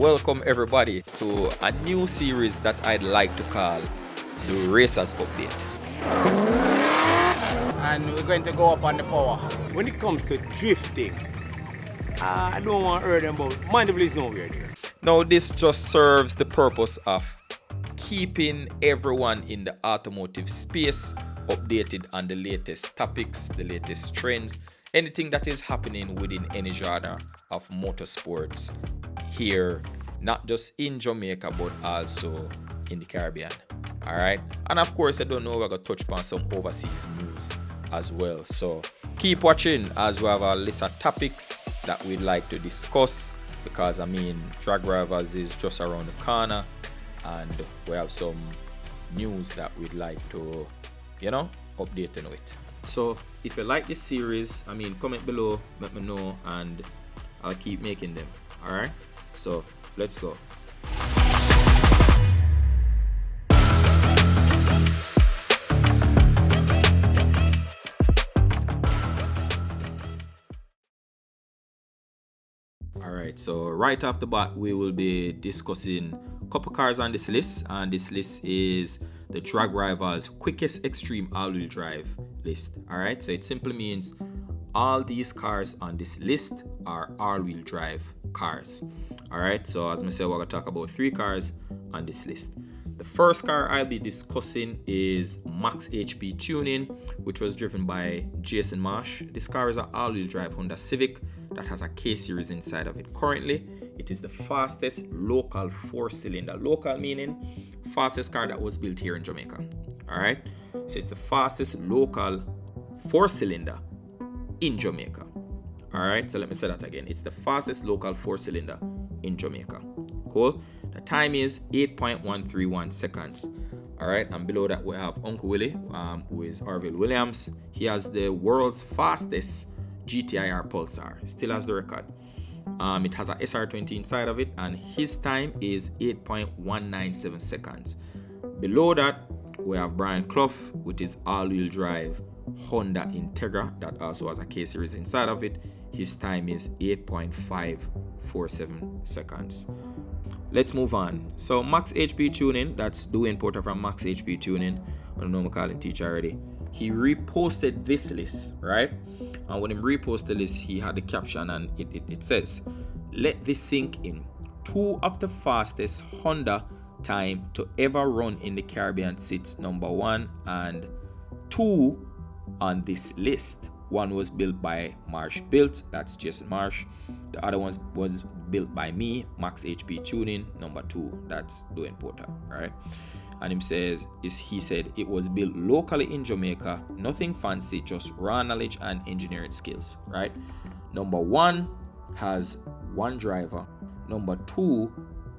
welcome everybody to a new series that I'd like to call the Racers Update. And we're going to go up on the power. When it comes to drifting, I don't want to hear them, but mindful is nowhere there. Now this just serves the purpose of keeping everyone in the automotive space updated on the latest topics, the latest trends, anything that is happening within any genre of motorsports here, not just in Jamaica but also in the Caribbean. Alright, and of course I don't know, we're gonna touch upon some overseas news as well, so keep watching as we have a list of topics that we'd like to discuss, because I mean Drag Rivals is just around the corner and we have some news that we'd like to update on with. So if you like this series, I mean comment below, let me know, and I'll keep making them. Alright, so let's go. Alright, so right off the bat we will be discussing a couple cars on this list, and this list is the Drag Rivals quickest extreme all-wheel drive list. Alright, so it simply means all these cars on this list are all-wheel drive cars. Alright, so as I said, we're going to talk about 3 cars on this list. The first car I'll be discussing is Maxx HP Tuning, which was driven by Jason Marsh. This car is an all-wheel drive Honda Civic that has a K-Series inside of it. Currently, it is the fastest local 4-cylinder. Local meaning fastest car that was built here in Jamaica. Alright, so it's the fastest local 4-cylinder in Jamaica. Alright, so let me say that again. It's the fastest local 4-cylinder in Jamaica. Cool. The time is 8.131 seconds. Alright, and below that we have Uncle Willi, who is Orville Williams. He has the world's fastest GTIR Pulsar, still has the record. It has a SR20 inside of it, and his time is 8.197 seconds. Below that we have Brian Clough with his all-wheel drive Honda Integra that also has a K-Series inside of it. His time is 8.547 seconds. Let's move on. So Maxx HP Tuning, that's Dwayne Porter from Maxx HP Tuning. I don't know if I call him teacher already. He reposted this list, right? And when he reposted the list, he had the caption, and it says, "Let this sink in. 2 of the fastest Honda time to ever run in the Caribbean sits number 1 and 2 on this list. One was built by Ras Built, that's Jason Marsh. The other one was built by me, Maxx HP Tuning. Number 2, that's Dwayne Porter, right?" And he said it was built locally in Jamaica, nothing fancy, just raw knowledge and engineering skills, right? Number 1 has 1 driver. Number 2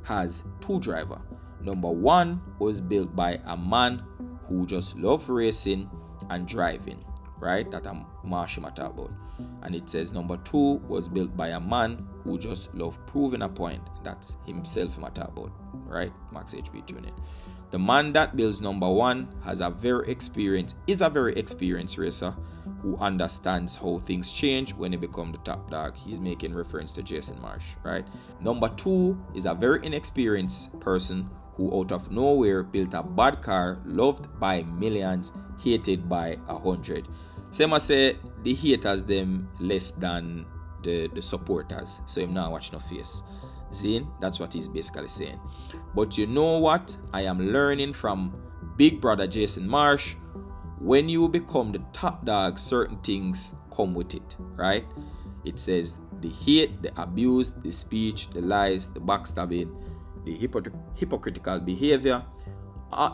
has 2 driver. Number 1 was built by a man who just loved racing and driving, right? That I'm Marshall about. And it says number 2 was built by a man who just loved proving a point. That's himself about, right? Maxx HP Tuning. The man that builds number 1 is a very experienced racer who understands how things change when he become the top dog. He's making reference to Jason Marsh, right? Number 2 is a very inexperienced person who out of nowhere built a bad car, loved by millions, hated by 100. So I must say the haters them less than the supporters. So I'm not watching no face. See, that's what he's basically saying. But you know what? I am learning from big brother Jason Marsh. When you become the top dog, certain things come with it, right? It says the hate, the abuse, the speech, the lies, the backstabbing, the hypocritical behavior.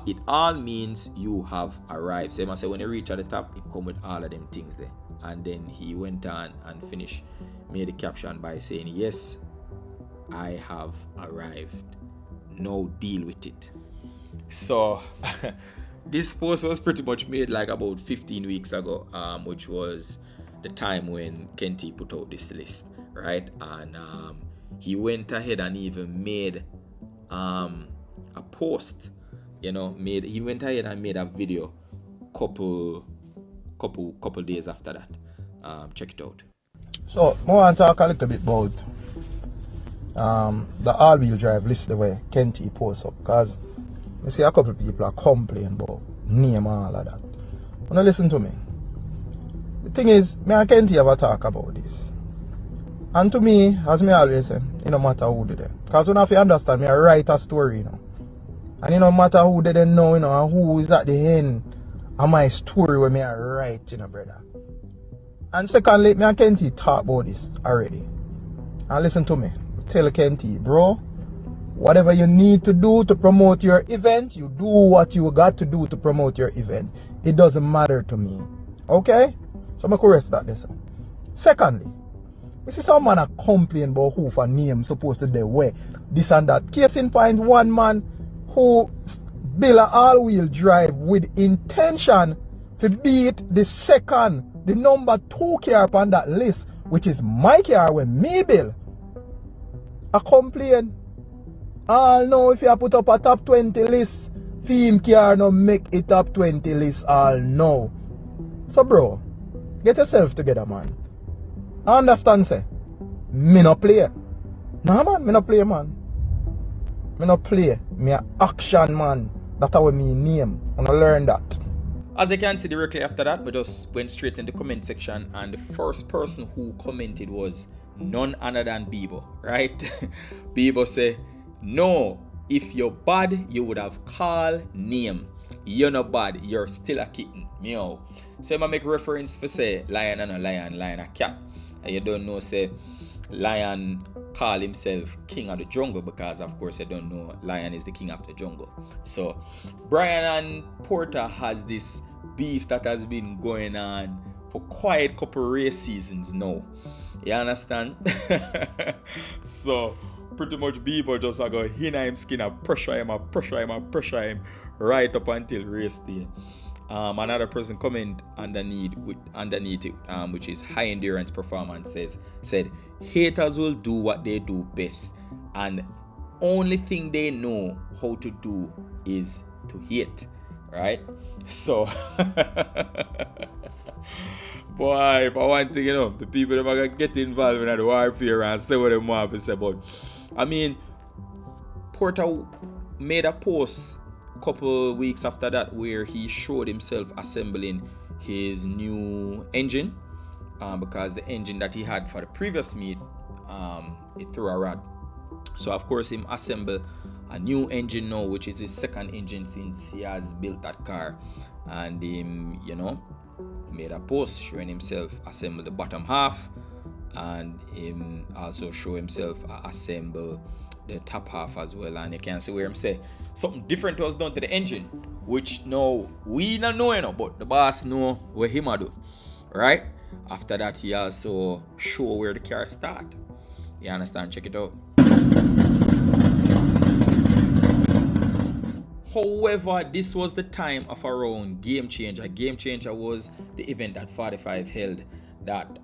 It all means you have arrived. So I must say when you reach at the top, it come with all of them things there. And then he went on and made a caption by saying, "Yes, I have arrived. No, deal with it." So this post was pretty much made like about 15 weeks ago, which was the time when Kenty put out this list, right? And he went ahead and even made a post, he went ahead and made a video couple days after that. Check it out. So I want to talk a little bit about the all-wheel drive list the way Kenty posts up, because I see a couple of people are complaining about name and all of that. Now listen to me. The thing is, me and Kenty have a talk about this. And to me, as me always say, it no matter who did it. Because when I understand, me I write a story, you know. And it no matter who didn't know, you know, and who is at the end of my story where me I write, you know, brother. And secondly, me and Kenty talk about this already. And listen to me. Tell Kenty, bro, whatever you need to do to promote your event, you do what you got to do to promote your event. It doesn't matter to me. Okay? So I'm going to rest that this. Secondly, you see some man a complain about who for name supposed to do where, this and that. Case in point, one man who build an all-wheel drive with intention to beat the number 2 car on that list, which is my car when me build. A complain. All know if you put up a top 20 list, theme car no make it top 20 list, all know. So bro, get yourself together, man. I understand, say, me no play. Nah, man, me no play, man. Me no play. Me a action, man. That's how me name. And I learn that. As you can see directly after that, we just went straight in the comment section, and the first person who commented was none other than Bebo, right? Bebo say, no, if you're bad, you would have called name. You're not bad, you're still a kitten. Meow. So I make reference for say lion and a lion, lion a cat. And you don't know, say, lion call himself king of the jungle, because of course you don't know lion is the king of the jungle. So Brian and Porter has this beef that has been going on for quite a couple race seasons now. You understand? So pretty much Bebo just go in him skin and pressure him right up until race day. Another person comment underneath it, which is high endurance performance, said haters will do what they do best, and only thing they know how to do is to hate, right? So boy, if I want to, the people that are gonna get involved in the warfare and say what they want to say, but I mean, Porter made a post couple weeks after that where he showed himself assembling his new engine, because the engine that he had for the previous meet, it threw a rod. So of course him assemble a new engine now, which is his second engine since he has built that car, and him made a post showing himself assemble the bottom half, and him also show himself assemble the top half as well. And you can see where him say something different was done to the engine, which now we not know, but the boss know what him do, right? After that, he also show where the car start. You understand? Check it out. However, this was the time of our own Game Changer. Game Changer was the event that 45 held that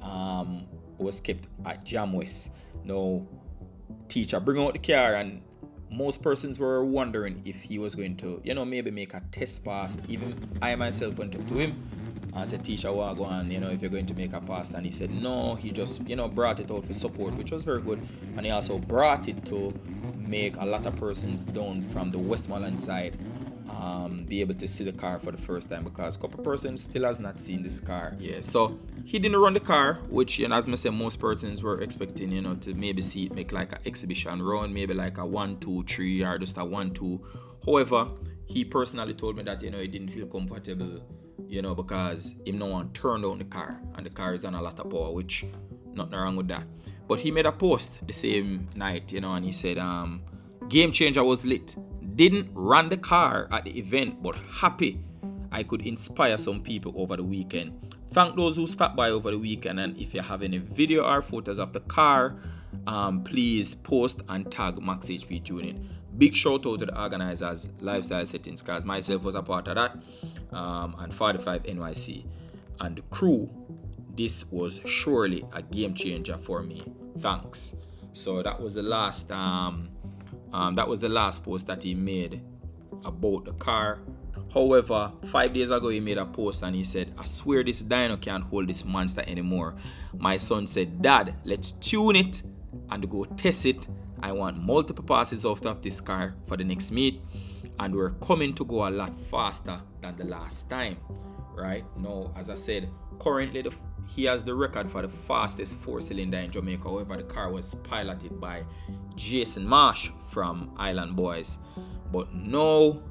was kept at Jam West. Now, teacher bring out the car, and most persons were wondering if he was going to, maybe make a test pass. Even I myself went up to him and said, teacher, what go on, if you're going to make a pass. And he said, no, he just, brought it out for support, which was very good. And he also brought it to make a lot of persons down from the Westmoreland side be able to see the car for the first time, because a couple persons still has not seen this car. Yeah, so he didn't run the car, which as I said, most persons were expecting to maybe see it make like an exhibition run, maybe like a 1-2-3 or just a 1-2. However, he personally told me that he didn't feel comfortable, because him no one turned on the car, and the car is on a lot of power, which nothing wrong with that. But he made a post the same night, and he said Game Changer was lit. Didn't run the car at the event, but happy I could inspire some people over the weekend. Thank those who stopped by over the weekend, and if you have any video or photos of the car, please post and tag Maxx HP Tuning. Big shout out to the organizers, Lifestyle Settings, because myself was a part of that, and 45 NYC and the crew. This was surely a game changer for me. Thanks. So that was the last post that he made about the car. However, 5 days ago he made a post and he said, I swear this dyno can't hold this monster anymore. My son said, Dad, let's tune it and go test it I want multiple passes out of this car for the next meet, and we're coming to go a lot faster than the last time, right? Now, as I said, currently he has the record for the fastest 4-cylinder in Jamaica. However, the car was piloted by Jason Marsh from Island Boys. But now,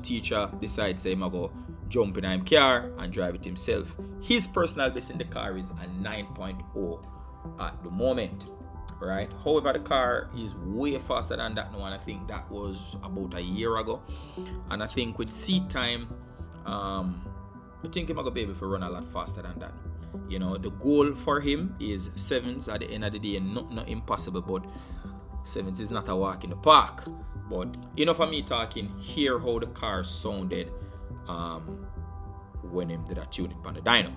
teacher decides to go jump in his car and drive it himself. His personal best in the car is a 9.0 at the moment, right? However, the car is way faster than that now, and I think that was about a year ago. And I think with seat time, I think he's going to be able to run a lot faster than that. The goal for him is 7s at the end of the day, not impossible, but 7s is not a walk in the park. But enough of me talking, hear how the car sounded when him did a tune it on the dyno.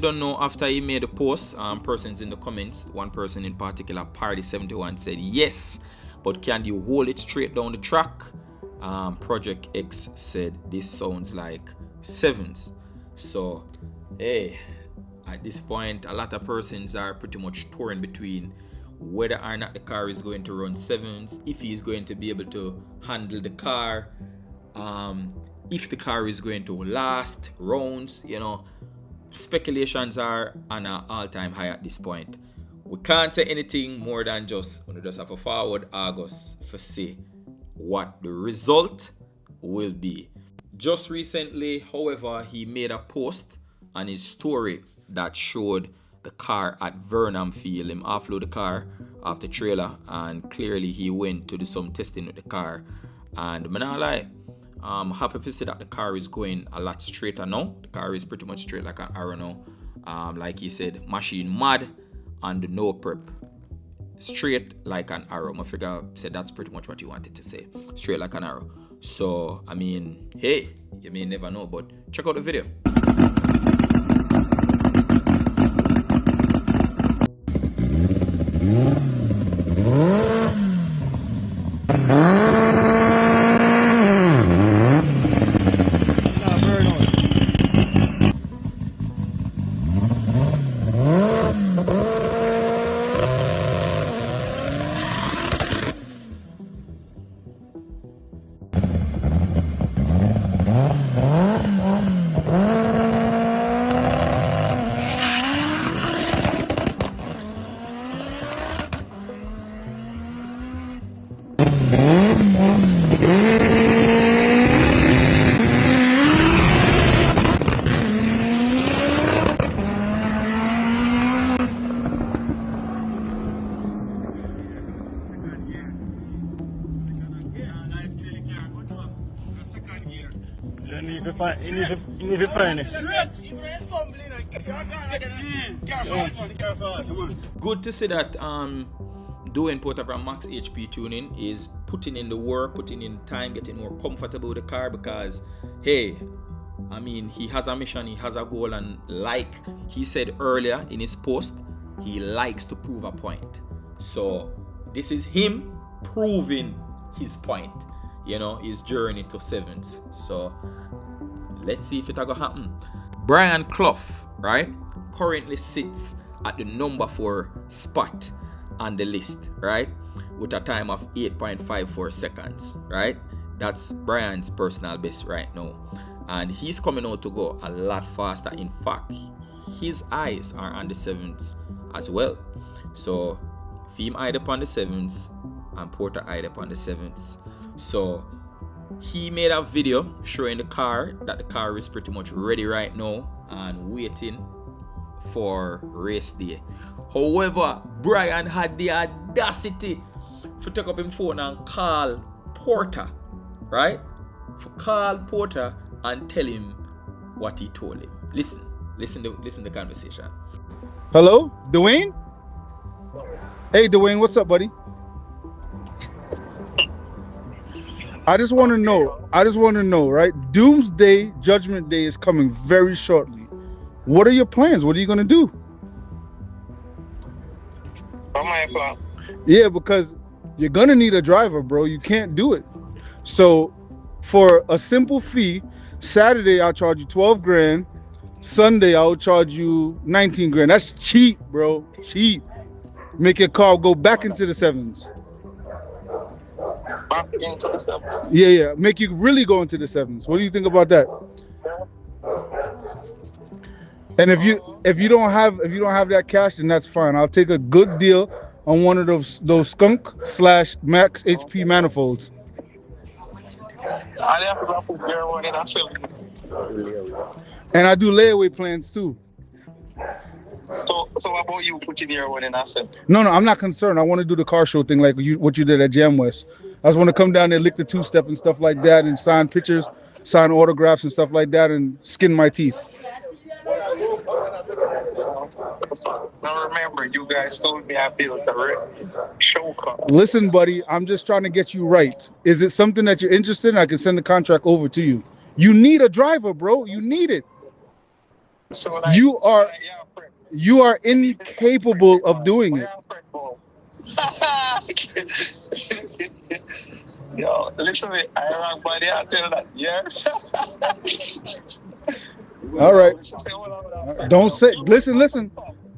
Don't know, after he made a post, persons in the comments, one person in particular, Party71, said yes, but can you hold it straight down the track? Project X said this sounds like 7s. So hey, at this point a lot of persons are pretty much torn between whether or not the car is going to run 7s, if he is going to be able to handle the car, if the car is going to last rounds. Speculations are on an all-time high at this point. We can't say anything more than just have to forward August for say what the result will be. Just recently, however, he made a post on his story that showed the car at Vernam Field. Him offload the car off the trailer, and clearly he went to do some testing with the car. And I'm not lie, I'm happy to see that the car is going a lot straighter now. The car is pretty much straight like an arrow now. Like he said, machine mad and no prep. Straight like an arrow. I figure said that's pretty much what he wanted to say. Straight like an arrow. So, I mean, hey, you may never know, but check out the video. You need to find it. Good to see that Dwayne Porter from Maxx HP Tuning is putting in the work, putting in time, getting more comfortable with the car, because hey, I mean, he has a mission, he has a goal, and like he said earlier in his post, he likes to prove a point. So this is him proving his point, his journey to 7s. So let's see if it's gonna happen. Brian Clough, right, currently sits at the number 4 spot on the list, right, with a time of 8.54 seconds, right? That's Brian's personal best right now, and he's coming out to go a lot faster. In fact, his eyes are on the 7s as well. So Fim eyed up on the 7s and Porter eyed up on the 7s. So he made a video showing the car, that the car is pretty much ready right now and waiting for race day. However, Brian had the audacity to take up his phone and call Porter, right? For call Porter and tell him what he told him. Listen to the conversation. Hello, Dwayne? Hey, Dwayne, what's up, buddy? I just want to know, right? Doomsday Judgment Day is coming very shortly. What are your plans? What are you going to do? What's my plan? Yeah, because you're going to need a driver, bro. You can't do it. So for a simple fee, Saturday I'll charge you 12 grand. Sunday I'll charge you 19 grand. That's cheap, bro. Cheap. Make your car go back into the sevens. Back into the stuff. Yeah. Make you really go into the sevens. What do you think about that? And if you don't have that cash, then that's fine. I'll take a good deal on one of those skunk / max HP manifolds. I have to put your one in a cell. And I do layaway plans too. So what about you putting your one in a cell? No, I'm not concerned. I want to do the car show thing like what you did at Jam West. I just want to come down there, lick the two-step and stuff like that, and sign pictures, sign autographs and stuff like that, and skin my teeth. Now remember, you guys told me I built a show car. Listen, buddy, I'm just trying to get you right. Is it something that you're interested in? I can send the contract over to you. You need a driver, bro. You need it. So you are incapable of doing it. Yo, listen, I rock body. I tell you that, yeah. All right. Don't say. Listen.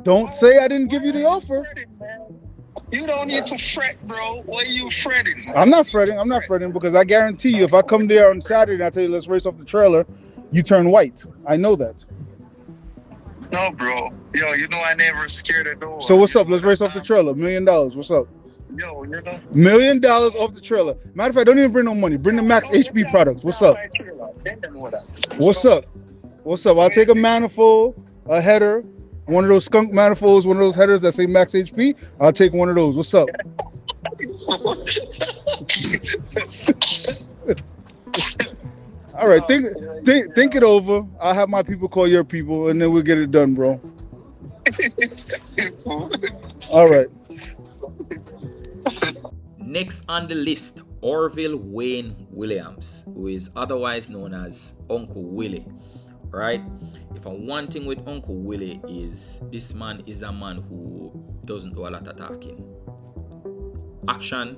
Don't say I didn't give you the offer. You don't need to fret, bro. What are you fretting? I'm not fretting because I guarantee you, if I come there on Saturday and I tell you let's race off the trailer, you turn white. I know that. No, bro. Yo, you know I never scared of no one. So what's up? Let's race off the trailer. $1 million. What's up? Yo, you know. $1 million off the trailer. Matter of fact, don't even bring no money. Bring the Max HP products. What's up? What's up? I'll take a manifold, a header, one of those skunk manifolds, one of those headers that say Max HP. I'll take one of those. What's up? All right, think it over. I'll have my people call your people, and then we'll get it done, bro. All right. Next on the list, Orville Wayne Williams, who is otherwise known as Uncle Willi. Right? If one thing with Uncle Willi is this man is a man who doesn't do a lot of talking. Action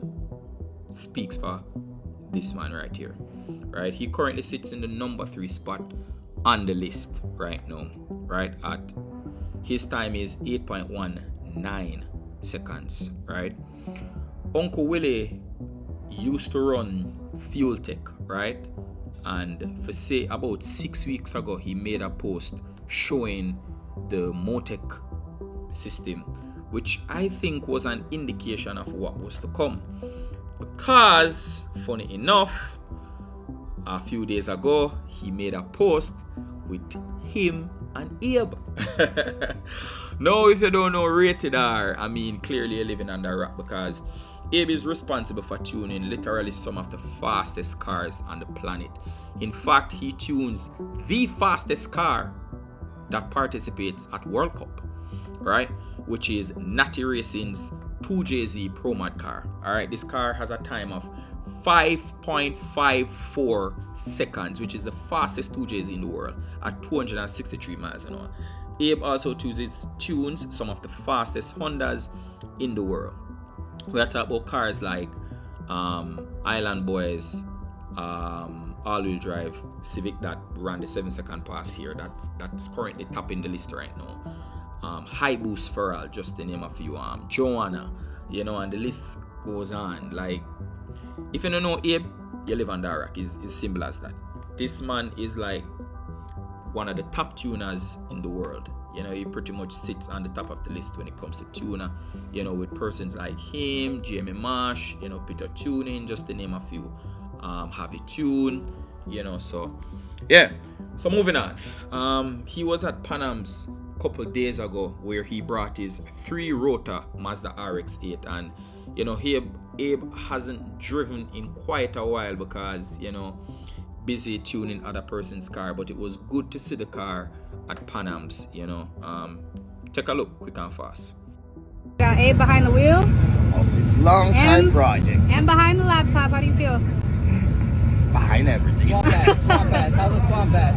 speaks for this man right here. Right? He currently sits in the number 3 spot on the list right now. Right? At his time is 8.19 seconds. Right? Uncle Willi used to run Fuel Tech, right? And for say about 6 weeks ago, he made a post showing the Motec system, which I think was an indication of what was to come. Because, funny enough, a few days ago, he made a post with him and Eva. Now, if you don't know Rated R, I mean, clearly you're living under a rock, because Abe is responsible for tuning literally some of the fastest cars on the planet. In fact, he tunes the fastest car that participates at World Cup, right? Which is Natty Racing's 2JZ Pro Mod car. All right, this car has a time of 5.54 seconds, which is the fastest 2JZ in the world at 263 miles an hour. Abe also tunes some of the fastest Hondas in the world. We are talking about cars like Island Boys, all-wheel drive Civic that ran the 7-second pass here. That's currently topping the list right now. High Boost Feral, just to name a few. Joanna, and the list goes on. Like, if you don't know Abe, you live on the rock. It's simple as that. This man is like one of the top tuners in the world. He pretty much sits on the top of the list when it comes to tuner, with persons like him, Jamie Marsh, Peter Tuning, just to name a few. Harvey Tune, so yeah. So moving on. He was at Pan Am's couple days ago where he brought his 3-rotor Mazda RX-8, and you know, Abe hasn't driven in quite a while because, you know, busy tuning other person's car, but it was good to see the car at Panam's, you know. Take a look quick and fast. Got Abe behind the wheel. It's long time project. And behind the laptop. How do you feel? Behind everything. Swamp bass. How's the swamp bass?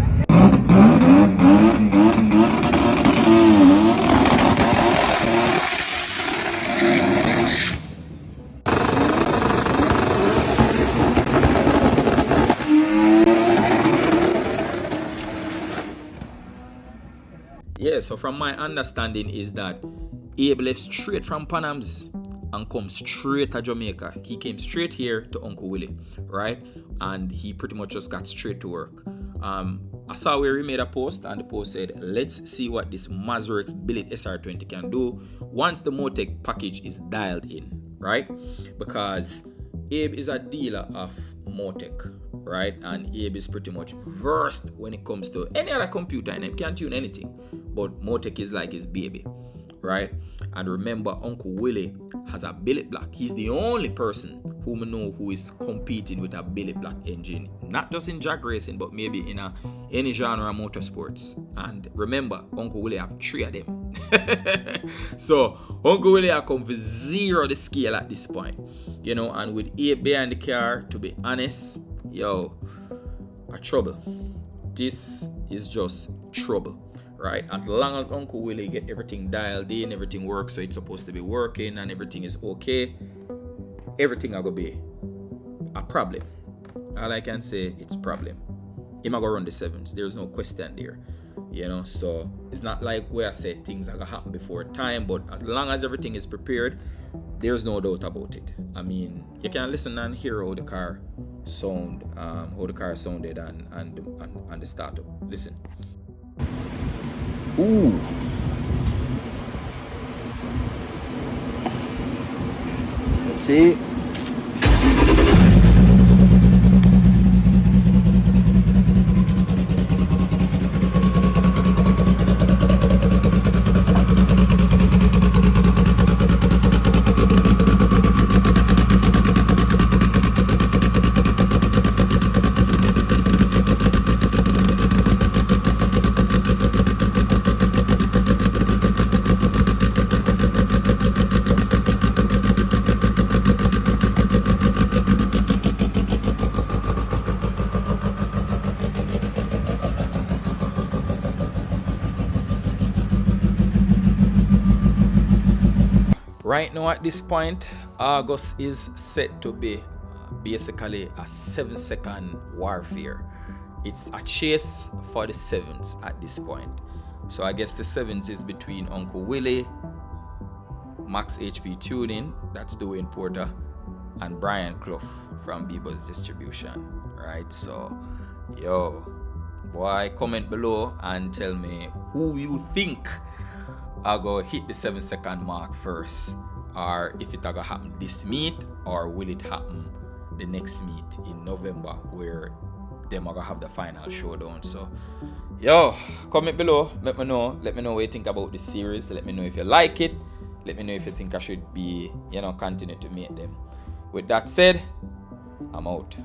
Yeah, so from my understanding is that Abe left straight from Panam's and come straight to Jamaica. He came straight here to Uncle Willi, right? And he pretty much just got straight to work. I saw where he made a post, and the post said, let's see what this Mazrex Billet SR20 can do once the Motec package is dialed in, right? Because Abe is a dealer of Motec, right? And Abe is pretty much versed when it comes to any other computer, and he can't tune anything, but Motec is like his baby, right? And remember, Uncle Willi has a billet block. He's the only person whom I know who is competing with a billet block engine, not just in drag racing, but maybe in any genre of motorsports. And remember, Uncle Willi have 3 of them. So Uncle Willi have come for 0 the scale at this point, you know. And with Abe behind the car, to be honest, yo, a trouble. This is just trouble, right? As long as Uncle Willi get everything dialed in, everything works so it's supposed to be working, and everything is okay, everything are gonna be a problem. All I can say, it's problem. Him a go run the 7s. There's no question there, you know. So it's not like where I said things are gonna happen before time, but as long as everything is prepared, there's no doubt about it. I mean, you can listen and hear how the car sounded and the startup. Listen. Ooh. Let's see. Right now at this point, August is set to be basically a 7-second warfare. It's a chase for the 7s at this point. So I guess the 7s is between Uncle Willi, Maxx HP Tuning, that's Dwayne Porter, and Brian Clough from Bebo's Distribution, right? So, yo, boy, comment below and tell me who you think I go hit the 7-second mark first, or if it gonna happen this meet, or will it happen the next meet in November where them are gonna have the final showdown. So yo, comment below, let me know what you think about this series. Let me know if you like it. Let me know if you think I should be, you know, continue to make them. With that said, I'm out.